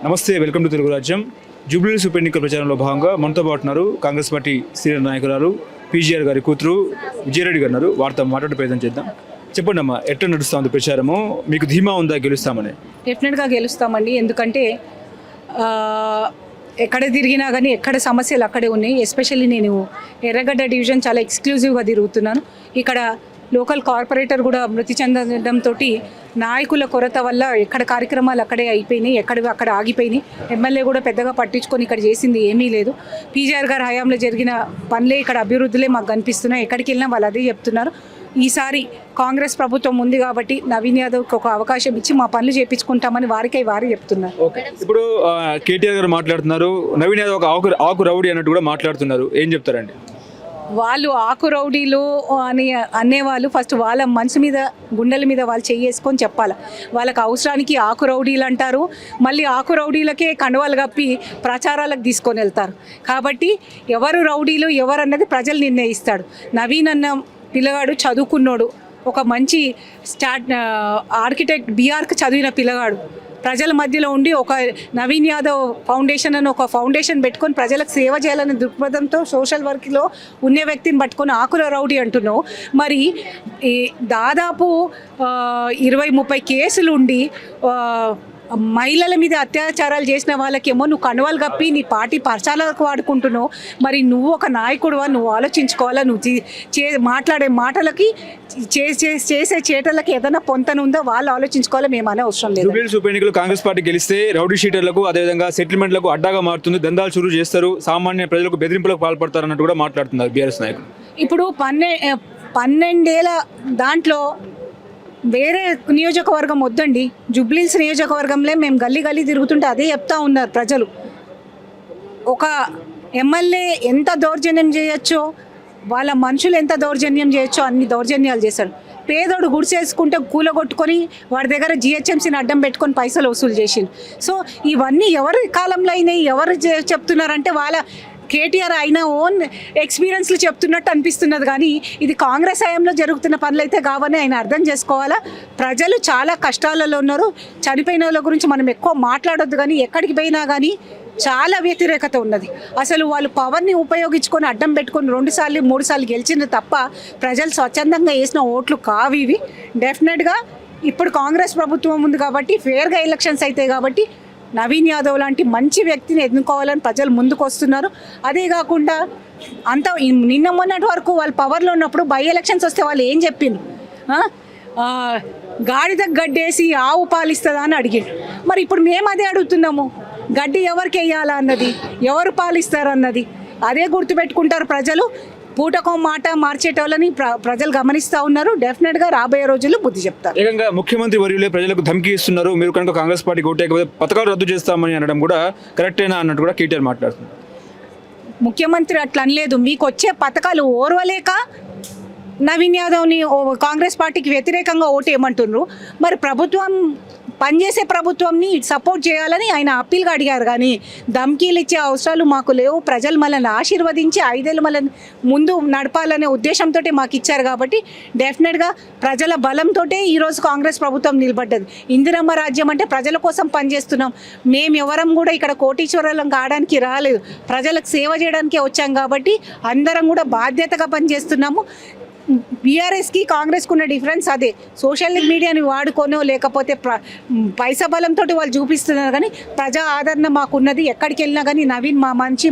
నమస్తే, welcome to Telugu రాజ్యం. జూబ్లీహిల్స్ ఉప ఎన్నికల ప్రచారంలో భాగంగా మనతో పాటు ఉన్నారు కాంగ్రెస్ పార్టీ సీనియర్ నాయకురాలు పీజీఆర్ గారి కూతురు విజయరెడ్డి గారు ఉన్నారు. వారితో మాట్లాడే ప్రయత్నం చేద్దాం. చెప్పండి అమ్మా, ఎట్లా నడుస్తుంది ప్రచారము? మీకు ధీమా ఉందా గెలుస్తామని? డెఫినెట్గా గెలుస్తామండి. ఎందుకంటే ఎక్కడ తిరిగినా కానీ ఎక్కడ సమస్యలు అక్కడే ఉన్నాయి. ఎస్పెషల్లీ నేను ఎర్రగడ్డ డివిజన్ చాలా ఎక్స్క్లూజివ్గా తిరుగుతున్నాను. ఇక్కడ లోకల్ కార్పొరేటర్ కూడా మృతి చెందడంతో నాయకుల కొరత వల్ల ఎక్కడ కార్యక్రమాలు అక్కడే అయిపోయినాయి, అక్కడ ఆగిపోయినాయి. ఎమ్మెల్యే కూడా పెద్దగా పట్టించుకొని ఇక్కడ చేసింది ఏమీ లేదు. పీజీఆర్ గారి హయాంలో జరిగిన పనులే ఇక్కడ అభివృద్ధులే మాకు కనిపిస్తున్నాయి. ఎక్కడికి వెళ్ళినా వాళ్ళు అదే చెప్తున్నారు. ఈసారి కాంగ్రెస్ ప్రభుత్వం ఉంది కాబట్టి నవీన్ యాదవ్కి ఒక అవకాశం ఇచ్చి మా పనులు చేయించుకుంటామని వారే చెప్తున్నారు. ఇప్పుడు కేటీఆర్ గారు మాట్లాడుతున్నారు, నవీన్ యాదవ్ ఒక ఆకు రౌడీ అన్నట్టు కూడా మాట్లాడుతున్నారు. ఏం చెప్తారండి? వాళ్ళు ఆకు రౌడీలు అని అనేవాళ్ళు ఫస్ట్ వాళ్ళ మనసు మీద గుండెల మీద వాళ్ళు చేసుకొని చెప్పాలి. వాళ్ళకి అవసరానికి ఆకు రౌడీలు అంటారు, మళ్ళీ ఆకు రౌడీలకే కండువాలు కప్పి ప్రచారాలకు తీసుకొని వెళ్తారు. కాబట్టి ఎవరు రౌడీలు ఎవరు అన్నది ప్రజలు నిర్ణయిస్తాడు. నవీన్ అన్న పిల్లగాడు చదువుకున్నోడు, ఒక మంచి ఆర్కిటెక్ట్ బీఆర్కి చదివిన పిల్లగాడు ప్రజల మధ్యలో ఉండి ఒక నవీన్ యాదవ్ ఫౌండేషన్ అని ఒక ఫౌండేషన్ పెట్టుకొని ప్రజలకు సేవ చేయాలనే దృక్పథంతో సోషల్ వర్క్లో ఉన్న వ్యక్తిని పట్టుకొని ఆకుల రౌడీ అంటున్నావు. మరి దాదాపు 20-30 కేసులు ఉండి మహిళల మీద అత్యాచారాలు చేసిన వాళ్ళకేమో నువ్వు కండువాలు కప్పి నీ పార్టీ ప్రచారాలకు వాడుకుంటున్నావు. మరి నువ్వు ఒక నాయకుడువా? నువ్వు ఆలోచించుకోవాలా. నువ్వు మాట్లాడే మాటలకి చేసే చేటలకి ఏదైనా పొంతనుందో వాళ్ళు ఆలోచించుకోవాలి. మేము అనే అవసరం లేదు. జూబ్లీహిల్స్ ఉప ఎన్నికలు కాంగ్రెస్ పార్టీ గెలిస్తే రౌడీ షీటర్లకు అదేవిధంగా సెటిల్మెంట్లకు అడ్డాగా మారుతుంది, దందాలు చురువు చేస్తారు, సామాన్య ప్రజలకు బెదిరింపులకు పాల్పడతారు అన్నట్టు కూడా మాట్లాడుతున్నారు బీఆర్ఎస్ నాయకులు. ఇప్పుడు 12 ఏళ్ళ దాంట్లో వేరే నియోజకవర్గం వద్దండి, జూబ్లీహిల్స్ నియోజకవర్గంలో మేము గల్లీ తిరుగుతుంటే అదే చెప్తా ఉన్నారు ప్రజలు. ఒక ఎమ్మెల్యే ఎంత దౌర్జన్యం చేయొచ్చో, వాళ్ళ మనుషులు ఎంత దౌర్జన్యం చేయొచ్చో అన్ని దౌర్జన్యాలు చేశాడు. పేదోడు గుడిసేసుకుంటే కూలగొట్టుకొని వాడి దగ్గర జిహెచ్ఎంసీని అడ్డం పెట్టుకొని పైసలు వసూలు చేసిండు. సో ఇవన్నీ ఎవరి కాలంలో అయినాయి? ఎవరు చెప్తున్నారంటే వాళ్ళ కేటీఆర్ అయిన ఓన్ ఎక్స్పీరియన్స్లు చెప్తున్నట్టు అనిపిస్తున్నది. కానీ ఇది కాంగ్రెస్ హయాంలో జరుగుతున్న పనులు అయితే కావని ఆయన అర్థం చేసుకోవాలా. ప్రజలు చాలా కష్టాలలో ఉన్నారు. చనిపోయిన వాళ్ళ గురించి మనం ఎక్కువ మాట్లాడొద్దు, కానీ ఎక్కడికి పోయినా కానీ చాలా వ్యతిరేకత ఉన్నది. అసలు వాళ్ళు పవర్ని ఉపయోగించుకొని అడ్డం పెట్టుకొని 2 సార్లు 3 సార్లు గెలిచింది తప్ప ప్రజలు స్వచ్ఛందంగా వేసిన ఓట్లు కావు ఇవి. డెఫినెట్గా ఇప్పుడు కాంగ్రెస్ ప్రభుత్వం ఉంది కాబట్టి ఫేర్గా ఎలక్షన్స్ అవుతాయి కాబట్టి నవీన్ యాదవ్ లాంటి మంచి వ్యక్తిని ఎన్నుకోవాలని ప్రజలు ముందుకు వస్తున్నారు. అదే కాకుండా నిన్న మొన్నటి వరకు వాళ్ళు పవర్లో ఉన్నప్పుడు బై ఎలక్షన్స్ వస్తే వాళ్ళు ఏం చెప్పిండ్రు? గాడిద గడ్డేసి ఆవు పాలిస్తుందా అని అడిగిండు. మరి ఇప్పుడు మేము అదే అడుగుతున్నాము, గడ్డి ఎవరికి వేయాలా అన్నది, ఎవరు పాలిస్తారు అన్నది అదే గుర్తుపెట్టుకుంటారు ప్రజలు. పూటకో మాట మార్చేటోళ్ళని ప్రజలు గమనిస్తూ ఉన్నారు. డెఫినెట్గా రాబోయే రోజుల్లో బుద్ధి చెప్తారు. ఏకంగా ముఖ్యమంత్రి వర్యులే ప్రజలకు ధమ్కి ఇస్తున్నారు, మీరు కనుక కాంగ్రెస్ పార్టీ ఓటేకపోతే పథకాలు రద్దు చేస్తామని అనడం కూడా కరెక్టేనా అన్నట్టు కూడా కేటీఆర్ మాట్లాడుతున్నారు. ముఖ్యమంత్రి అట్లా అనలేదు. మీకు వచ్చే పథకాలు ఓర్వలేక నవీన్ యాదవ్ని కాంగ్రెస్ పార్టీకి వ్యతిరేకంగా ఓటేయమంటున్నారు. మరి ప్రభుత్వం పనిచేసే ప్రభుత్వంని సపోర్ట్ చేయాలని ఆయన అప్పీల్గా అడిగారు. కానీ ధమ్కీలు ఇచ్చే అవసరాలు మాకు లేవు. ప్రజలు మనల్ని ఆశీర్వదించి 5 ఏళ్ళు మనల్ని ముందు నడపాలనే ఉద్దేశంతో మాకు ఇచ్చారు. కాబట్టి డెఫినెట్గా ప్రజల బలంతో ఈరోజు కాంగ్రెస్ ప్రభుత్వం నిలబడ్డది. ఇందిరమ్మ రాజ్యం అంటే ప్రజల కోసం పనిచేస్తున్నాం. మేము ఎవరం కూడా ఇక్కడ కోటీశ్వరులం కావడానికి రాలేదు, ప్రజలకు సేవ చేయడానికే వచ్చాం. కాబట్టి అందరం కూడా బాధ్యతగా పనిచేస్తున్నాము. బీఆర్ఎస్కి కాంగ్రెస్కి ఉన్న డిఫరెన్స్ అదే. సోషల్ మీడియాని వాడుకోనో లేకపోతే పైసా బలంతో వాళ్ళు చూపిస్తున్నారు, కానీ ప్రజా ఆదరణ మాకున్నది. ఎక్కడికి వెళ్ళినా కానీ నవీన్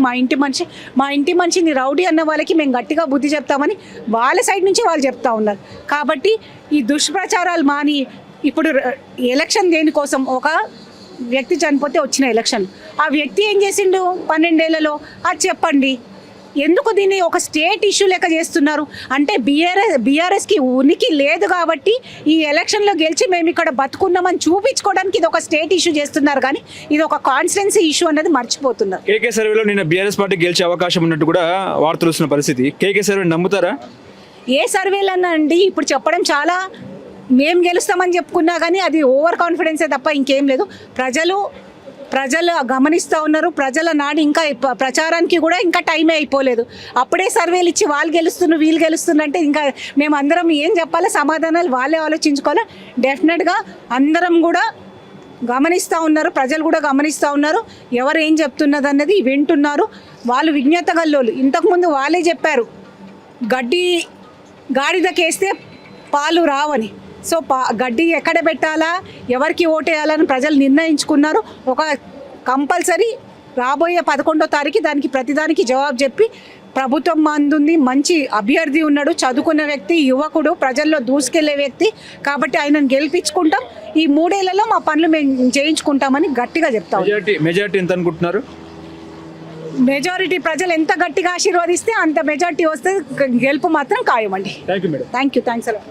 మా ఇంటి మనిషిని రౌడీ అన్న వాళ్ళకి మేము గట్టిగా బుద్ధి చెప్తామని వాళ్ళ సైడ్ నుంచి వాళ్ళు చెప్తా ఉన్నారు. కాబట్టి ఈ దుష్ప్రచారాలు మాని, ఇప్పుడు ఎలక్షన్ దేనికోసం? ఒక వ్యక్తి చనిపోతే వచ్చిన ఎలక్షన్, ఆ వ్యక్తి ఏం చేసిండు 12 ఏళ్లలో అది చెప్పండి. ఎందుకు దీన్ని ఒక స్టేట్ ఇష్యూ లెక్క చేస్తున్నారు? అంటే బీఆర్ఎస్కి ఉనికి లేదు కాబట్టి ఈ ఎలక్షన్లో గెలిచి మేము ఇక్కడ బతుకున్నామని చూపించుకోవడానికి ఇది ఒక స్టేట్ ఇష్యూ చేస్తున్నారు, కానీ ఇది ఒక కాన్స్టిట్యున్సీ ఇష్యూ అనేది మర్చిపోతున్నారు. కేకే సర్వేలో నిన్న బీఆర్ఎస్ పార్టీ గెలిచే అవకాశం ఉన్నట్టు కూడా వార్తలు వస్తున్న పరిస్థితి. కేకే సర్వే నమ్ముతారా? ఏ సర్వేలన్నా అండి ఇప్పుడు చెప్పడం చాలా, మేము గెలుస్తామని చెప్పుకున్నా కానీ అది ఓవర్ కాన్ఫిడెన్సే తప్ప ఇంకేం లేదు. ప్రజలు గమనిస్తూ ఉన్నారు. ప్రజల నాడు ఇంకా ప్రచారానికి కూడా ఇంకా టైమే అయిపోలేదు. అప్పుడే సర్వేలు ఇచ్చి వాళ్ళు గెలుస్తున్నారు వీళ్ళు గెలుస్తున్నారంటే ఇంకా మేమందరం ఏం చెప్పాలో సమాధానాలు వాళ్ళే ఆలోచించుకోవాలి. డెఫినెట్గా అందరం కూడా గమనిస్తూ ఉన్నారు, ప్రజలు కూడా గమనిస్తూ ఉన్నారు, ఎవరు ఏం చెప్తున్నది అన్నది వింటున్నారు. వాళ్ళు విజ్ఞత గల్లోళ్ళు. ఇంతకుముందు వాళ్ళే చెప్పారు గాడిదకేస్తే పాలు రావని. సో గడ్డి ఎక్కడ పెట్టాలా, ఎవరికి ఓటేయాలని ప్రజలు నిర్ణయించుకున్నారు. ఒక కంపల్సరీ రాబోయే 11వ తారీఖు దానికి ప్రతిదానికి జవాబు చెప్పి, ప్రభుత్వం అందుంది, మంచి అభ్యర్థి ఉన్నాడు, చదువుకున్న వ్యక్తి, యువకుడు, ప్రజల్లో దూసుకెళ్లే వ్యక్తి, కాబట్టి ఆయనను గెలిపించుకుంటాం. ఈ 3 ఏళ్లలో మా పనులు మేము చేయించుకుంటామని గట్టిగా చెప్తాం. మెజారిటీ ఎంత అనుకుంటున్నారు? మెజారిటీ ప్రజలు ఎంత గట్టిగా ఆశీర్వదిస్తే అంత మెజారిటీ వస్తే గెలుపు మాత్రం ఖాయమండి. Thank you madam. థ్యాంక్స్ అలా.